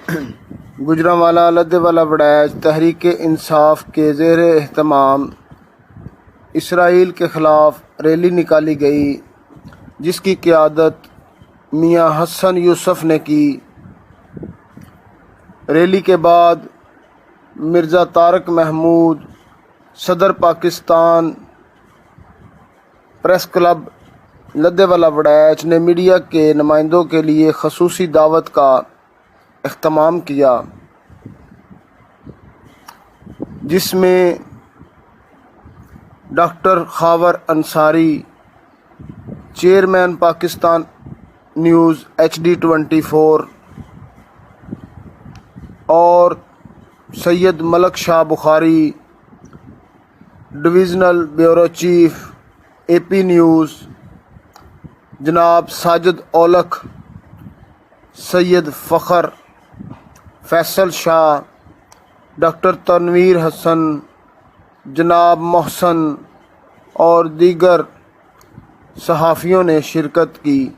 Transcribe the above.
گجرانوالہ لدھیوالا وڑائچ تحریک انصاف کے زیر اہتمام اسرائیل کے خلاف ریلی نکالی گئی، جس کی قیادت میاں حسن یوسف نے کی۔ ریلی کے بعد مرزا طارق محمود، صدر پاکستان پریس کلب لدھیوالا وڑائچ نے میڈیا کے نمائندوں کے لیے خصوصی دعوت کا اہتمام کیا، جس میں doctor Khawar Ansari, chairman Pakistan news HD 24 اور Syed Malik Shah Bukhari, divisional bureau chief AP news, جناب ساجد اولکھ، سید فخر، فیصل شاہ، ڈاکٹر تنویر حسن، جناب محسن اور دیگر صحافیوں نے شرکت کی۔